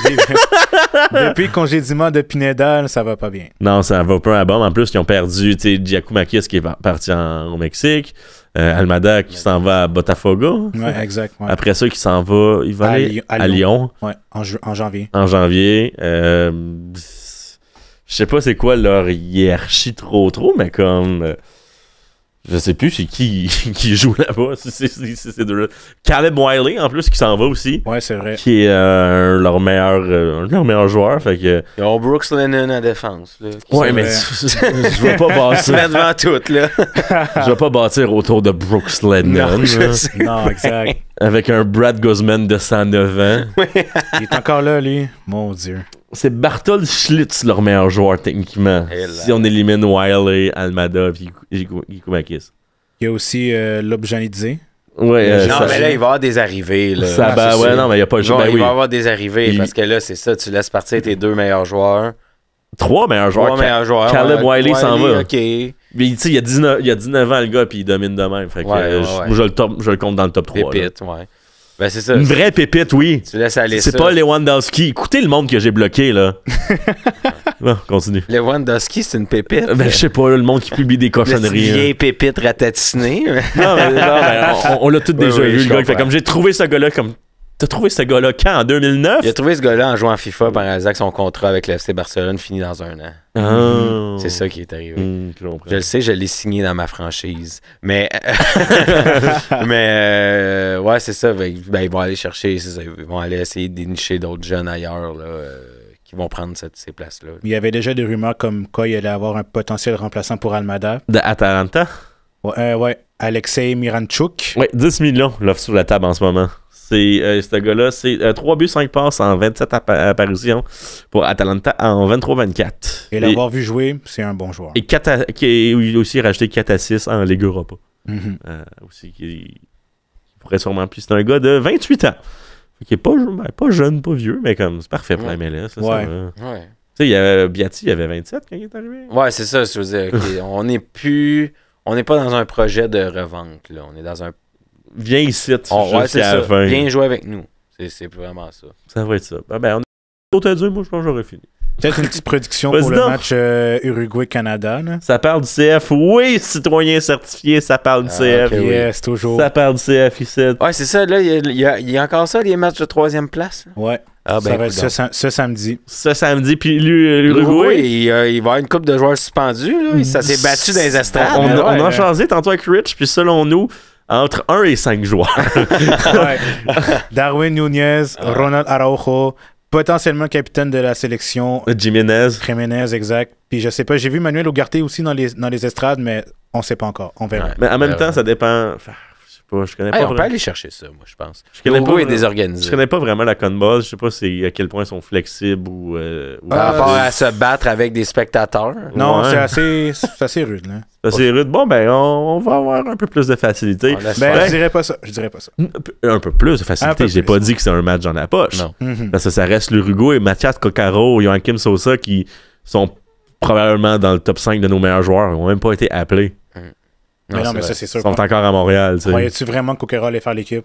le congédiement de Pineda, ça va pas bien. Non, ça va pas à bon. En plus, ils ont perdu Giacomakis qui est parti au Mexique. Almada qui s'en va à Botafogo. Ouais, exact. Ouais. Après ça, qui s'en va... Il va aller à Lyon. Ouais, en janvier. En janvier. Je sais pas c'est quoi leur hiérarchie trop, mais comme... Je sais plus c'est qui joue là-bas. C'est deux. Caleb Wiley, en plus, qui s'en va aussi. Ouais, c'est vrai. Qui est leur meilleur joueur. Fait que... Ils ont Brooks Lennon à défense. Là, ouais, mais je vais pas se mettre devant tout, là. Je vais pas bâtir autour de Brooks Lennon. Non, je sais. Non, exact. Avec un Brad Guzman de 109 ans. Il est encore là, lui. Mon Dieu. C'est Bartol Schlitz, leur meilleur joueur, techniquement. Si on élimine Wiley, Almada et Giakoumakis. Il y a aussi Lobjanidze. Ouais, non, mais là, il va y avoir des arrivées. Là. Ouais, non, mais il n'y a pas il va y avoir des arrivées parce que là, c'est ça. Tu laisses partir tes 2 meilleurs joueurs. 3 meilleurs joueurs. Caleb Wiley s'en va. OK. Mais tu sais, il y a 19 ans, le gars, puis il domine de même. Fait que moi, je le compte dans le top 3. Pépite, ouais. Ben, c'est ça. Une vraie pépite, oui. Tu laisses aller c'est pas Lewandowski. Écoutez le monde que j'ai bloqué, là. Bon, continue. Lewandowski, c'est une pépite. Ben, je sais pas, là, le monde qui publie des cochonneries. Une vieille pépite ratatinée. Non, mais on l'a tous déjà vu, le gars. Fait comme j'ai trouvé ce gars-là comme... T'as trouvé ce gars-là quand? En 2009? Il a trouvé ce gars-là en jouant à FIFA par hasard que son contrat avec le FC Barcelone finit dans 1 an. Oh. C'est ça qui est arrivé. Je le sais, je l'ai signé dans ma franchise. Mais ouais, c'est ça. Ben, ils vont aller chercher, c'est ça. Ils vont aller essayer de dénicher d'autres jeunes ailleurs là, qui vont prendre ces places-là. Il y avait déjà des rumeurs comme quoi il allait avoir un potentiel remplaçant pour Almada. De Atalanta? Ouais. Alexei Miranchuk. Ouais, 10 millions l'offre sur la table en ce moment. C'est ce gars-là, c'est 3 buts, 5 passes en 27 apparitions pour Atalanta en 23-24. Et l'avoir vu jouer, c'est un bon joueur. Et qui a aussi rajouté 4 assists en Ligue Europa. Aussi, qui pourrait sûrement plus. C'est un gars de 28 ans. Qui est pas jeune, pas vieux, mais comme c'est parfait pour la MLS. Ça, ouais. Tu sais, il y avait Biati, il avait 27 quand il est arrivé. Ouais, c'est ça, je veux dire. Okay. On n'est pas dans un projet de revente, là. On est dans un... Viens ici, jusqu'à la fin. Viens jouer avec nous. C'est vraiment ça. Ça va être ça. Ben, on a d'autres à dire, moi je pense que j'aurais fini. Peut-être une petite prédiction pour le match Uruguay-Canada. Là. Ça parle du CF. Oui, citoyen certifié, ça parle du CF. Okay, yes, toujours. Ça parle du CF ici. Ouais, c'est ça. Là, il y a encore ça, les matchs de 3e place. Là. Ouais. Ça va être ce samedi. Ce samedi, puis l'Uruguay. Il va y avoir une couple de joueurs suspendus. Là. Ça s'est battu dans les estrades. On a changé tantôt avec Rich, puis selon nous, entre 1 et 5 joueurs. Darwin Nunez, Ronald Araujo, potentiellement capitaine de la sélection. Jiménez, exact. Puis je sais pas, j'ai vu Manuel Ugarte aussi dans les estrades, mais on sait pas encore. On verra. Mais en même temps, ça dépend... Je connais pas on peut aller chercher ça, moi, je pense. L'Uruguay est désorganisé. Je connais pas vraiment la CONMEBOL. Je sais pas à quel point ils sont flexibles ou par rapport à se battre avec des spectateurs. Non, c'est assez rude. Là. C'est assez rude. Bon, ben, on va avoir un peu plus de facilité. Je dirais pas ça. Un peu plus de facilité. J'ai pas dit que c'est un match dans la poche. Non. Parce que ça reste l'Uruguay, Mathias Coccaro, Joaquim Sosa qui sont probablement dans le top 5 de nos meilleurs joueurs. Ils n'ont même pas été appelés. Non, mais ça, c'est sûr. Ils sont encore à Montréal. Croyais-tu vraiment que Coccaro allait faire l'équipe?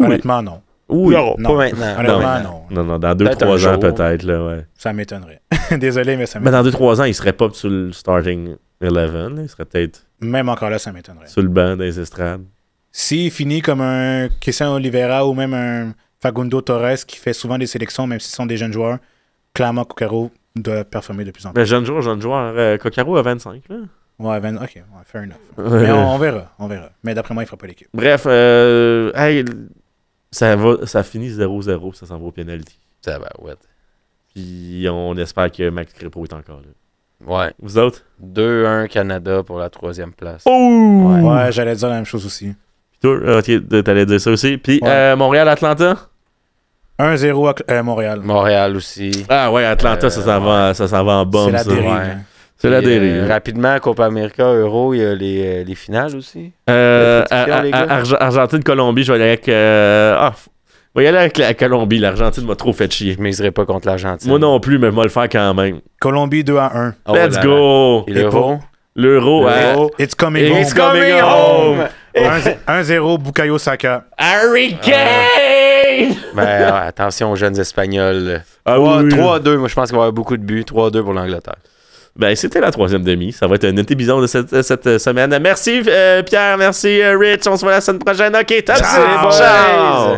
Honnêtement, non. Oui, non, pas maintenant. Honnêtement, non. Non, dans 2-3 ans, peut-être. Là, ouais. Ça m'étonnerait. Désolé, mais ça m'étonnerait. Mais dans 2-3 ans, il serait pas sur le starting 11. Là. Il serait peut-être... Même encore là, ça m'étonnerait. Sur le banc des estrades. S'il finit comme un Christian Oliveira ou même un Facundo Torres qui fait souvent des sélections, même si ce sont des jeunes joueurs, clairement, Coccaro doit performer de plus en plus. Mais jeune joueur. Coccaro a 25, là. Ouais, ok, fair enough. Mais on verra. Mais d'après moi, il fera pas l'équipe. Bref, ça finit 0-0, ça s'en va au penalty. Ça va, ouais. Puis on espère que Max Crépeau est encore là. Ouais. Vous autres? 2-1 Canada pour la 3e place. Oh! Ouais, j'allais dire la même chose aussi. Puis toi, ok, t'allais dire ça aussi. Puis Montréal-Atlanta? 1-0 Montréal. Montréal aussi. Ah ouais, Atlanta, ça s'en va en bombe. C'est la dérive. C'est la dérive. Rapidement, Copa América, Euro, il y a les finales aussi. Argentine-Colombie, je vais aller avec... je vais y aller avec la Colombie. L'Argentine m'a trop fait chier. Je miserai pas contre l'Argentine. Moi non plus, mais je vais le faire quand même. Colombie 2-1. Oh, Let's go! Et l'Euro? L'Euro, It's coming home. It's coming home! 1-0, Bukayo Saka. Harry Kane! Ben, attention aux jeunes Espagnols. 3-2, moi je pense qu'il va y avoir beaucoup de buts. 3-2 pour l'Angleterre. Ben, c'était la 3e demi. Ça va être un été bizarre de cette semaine. Merci Pierre, merci Rich. On se voit la semaine prochaine. Ok, top. Ciao!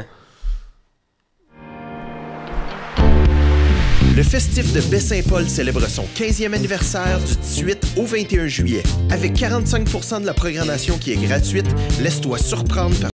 Le festif de Baie-Saint-Paul célèbre son 15e anniversaire du 18 au 21 juillet. Avec 45% de la programmation qui est gratuite, laisse-toi surprendre par